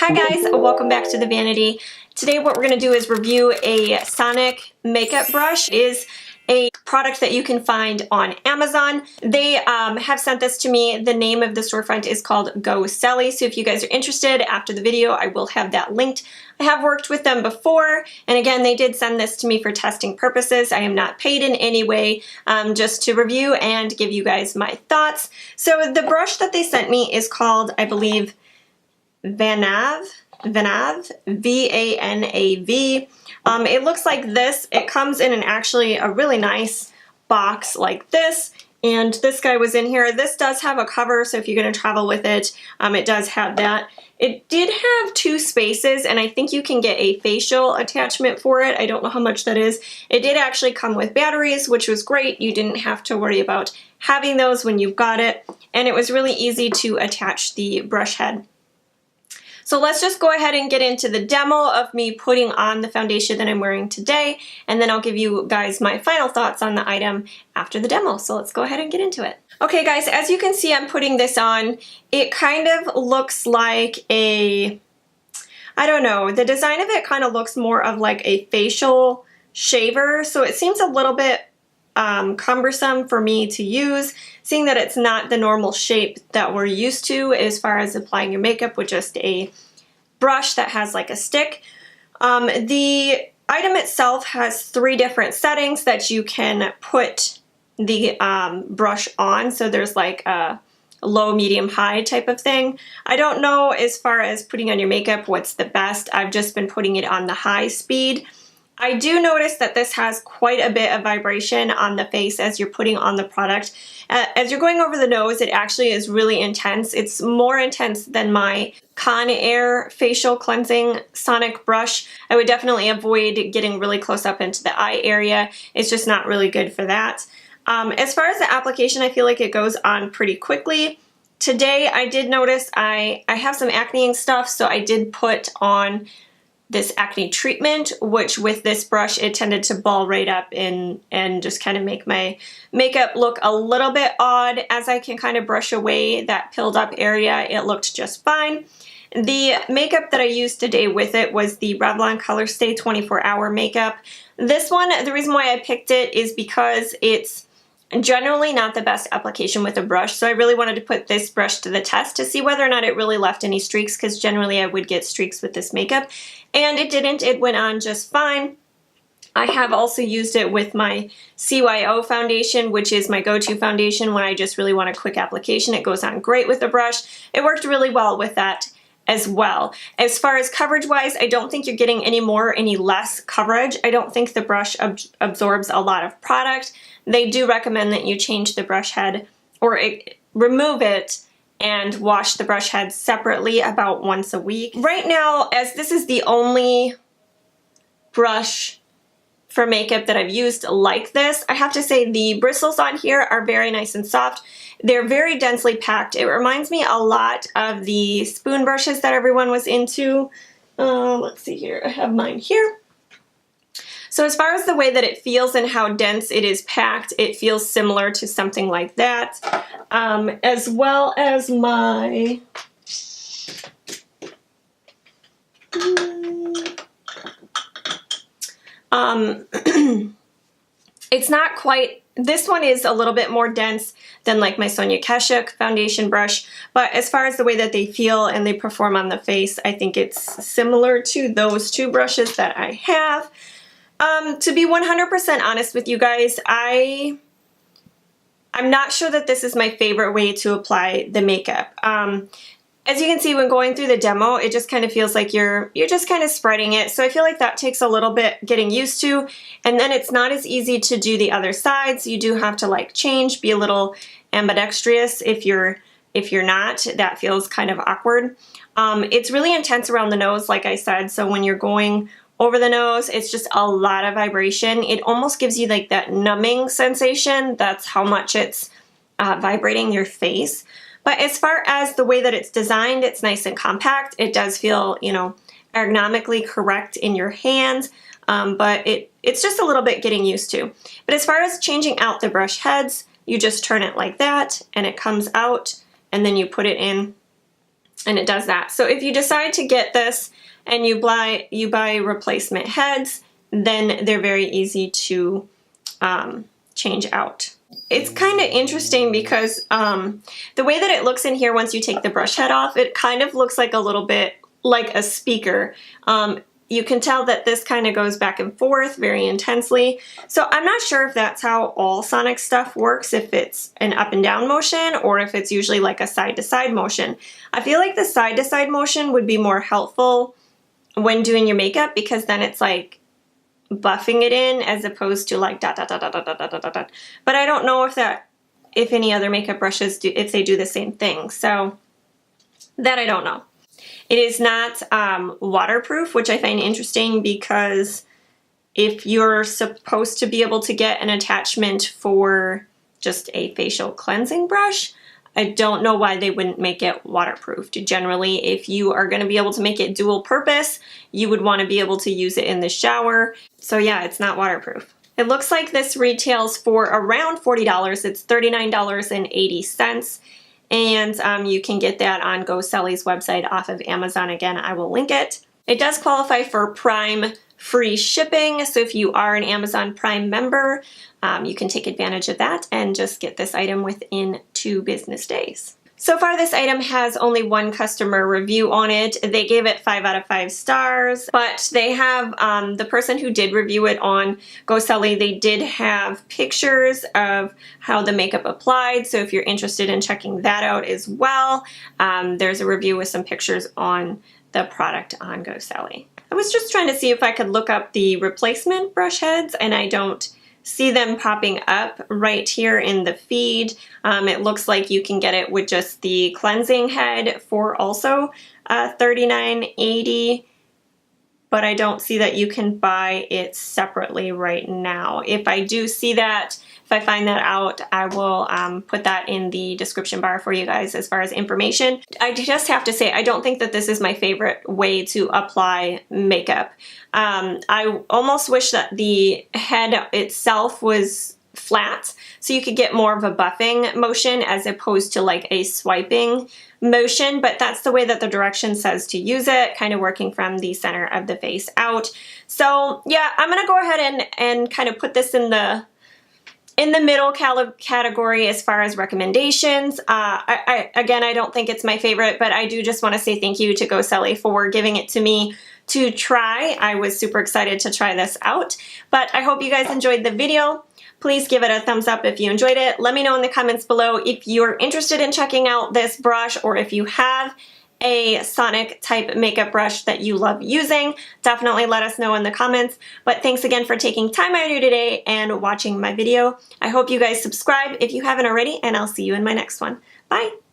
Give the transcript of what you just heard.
Hi guys, welcome back to the Vanity. Today what we're going to do is review a Sonic makeup brush. It is a product that you can find on Amazon. They have sent this to me. The name of the storefront is called GoSelly, so if you guys are interested, after the video I will have that linked. I have worked with them before, and again they did send this to me for testing purposes. I am not paid in any way, just to review and give you guys my thoughts. So the brush that they sent me is called, I believe, Vanav, V-A-N-A-V. It looks like this. It comes in actually a really nice box like this, and this guy was in here. This does have a cover, so if you're going to travel with it, it does have that. It did have 2 spaces, and I think you can get a facial attachment for it. I don't know how much that is. It did actually come with batteries, which was great. You didn't have to worry about having those when you've got it, and it was really easy to attach the brush head. So let's just go ahead and get into the demo of me putting on the foundation that I'm wearing today, and then I'll give you guys my final thoughts on the item after the demo. So let's go ahead and get into it. Okay guys, as you can see, I'm putting this on. It kind of looks like a, I don't know, the design of it kind of looks more of like a facial shaver, so it seems a little bit cumbersome for me to use, seeing that it's not the normal shape that we're used to as far as applying your makeup with just a brush that has like a stick. The item itself has 3 different settings that you can put the brush on, so there's like a low, medium, high type of thing. I don't know as far as putting on your makeup what's the best. I've just been putting it on the high speed. I do notice that this has quite a bit of vibration on the face as you're putting on the product. As you're going over the nose, it actually is really intense. It's more intense than my Conair facial cleansing Sonic brush. I would definitely avoid getting really close up into the eye area. It's just not really good for that. As far as the application, I feel like it goes on pretty quickly. Today I did notice I have some acne and stuff, so I did put on this acne treatment, which with this brush it tended to ball right up and just kind of make my makeup look a little bit odd. As I can kind of brush away that pilled up area, it looked just fine. The makeup that I used today with it was the Revlon Color Stay 24-Hour makeup. This one, the reason why I picked it is because it's generally not the best application with a brush, so I really wanted to put this brush to the test to see whether or not it really left any streaks, because generally I would get streaks with this makeup, and it didn't. It went on just fine. I have also used it with my CYO foundation, which is my go-to foundation when I just really want a quick application. It goes on great with the brush. It worked really well with that as well. As far as coverage wise, I don't think you're getting any more or any less coverage. I don't think the brush absorbs a lot of product. They do recommend that you change the brush head or remove it and wash the brush head separately about once a week. Right now, as this is the only brush for makeup that I've used like this, I have to say the bristles on here are very nice and soft. They're very densely packed. It reminds me a lot of the spoon brushes that everyone was into. Let's see here, I have mine here. So as far as the way that it feels and how dense it is packed, it feels similar to something like that. As well as my it's not quite, this one is a little bit more dense than like my Sonia Kashuk foundation brush, but as far as the way that they feel and they perform on the face, I think it's similar to those 2 brushes that I have. To be 100% honest with you guys, I'm not sure that this is my favorite way to apply the makeup. As you can see when going through the demo, it just kind of feels like you're just kind of spreading it. So I feel like that takes a little bit getting used to, and then it's not as easy to do the other sides. You do have to like change, be a little ambidextrous. If you're not, that feels kind of awkward. It's really intense around the nose, like I said, so when you're going over the nose, it's just a lot of vibration. It almost gives you like that numbing sensation. That's how much it's vibrating your face. But as far as the way that it's designed, it's nice and compact. It does feel, you know, ergonomically correct in your hands, but it's just a little bit getting used to. But as far as changing out the brush heads, you just turn it like that and it comes out, and then you put it in and it does that. So if you decide to get this and you buy replacement heads, then they're very easy to change out. It's kind of interesting because the way that it looks in here once you take the brush head off, it kind of looks like a little bit like a speaker. You can tell that this kind of goes back and forth very intensely. So I'm not sure if that's how all sonic stuff works, if it's an up and down motion or if it's usually like a side to side motion. I feel like the side to side motion would be more helpful when doing your makeup, because then it's like buffing it in as opposed to like dot dot dot dot dot dot dot dot dot. But I don't know if any other makeup brushes do, if they do the same thing. So that I don't know. It is not waterproof, which I find interesting, because if you're supposed to be able to get an attachment for just a facial cleansing brush, I don't know why they wouldn't make it waterproof. Generally, if you are going to be able to make it dual purpose, you would want to be able to use it in the shower. So yeah, it's not waterproof. It looks like this retails for around $40. It's $39.80. And you can get that on GoSelly's website off of Amazon. Again, I will link it. It does qualify for Prime free shipping. So if you are an Amazon Prime member, you can take advantage of that and just get this item within 2 business days. So far, this item has only 1 customer review on it. They gave it 5 out of 5 stars, but they have, the person who did review it on GoSelly, they did have pictures of how the makeup applied. So if you're interested in checking that out as well, there's a review with some pictures on the product on GoSelly. I was just trying to see if I could look up the replacement brush heads, and I don't see them popping up right here in the feed. It looks like you can get it with just the cleansing head for also $39.80, but I don't see that you can buy it separately right now. If I do see that, if I find that out, I will put that in the description bar for you guys as far as information. I just have to say, I don't think that this is my favorite way to apply makeup. I almost wish that the head itself was flat so you could get more of a buffing motion as opposed to like a swiping motion, but that's the way that the direction says to use it, kind of working from the center of the face out. So yeah, I'm gonna go ahead and kind of put this in the middle category as far as recommendations. Again, I don't think it's my favorite, but I do just want to say thank you to GoSelly for giving it to me to try. I was super excited to try this out, but I hope you guys enjoyed the video. Please give it a thumbs up if you enjoyed it. Let me know in the comments below if you're interested in checking out this brush, or if you have a sonic type makeup brush that you love using. Definitely let us know in the comments. But thanks again for taking time out of your day and watching my video. I hope you guys subscribe if you haven't already, and I'll see you in my next one. Bye!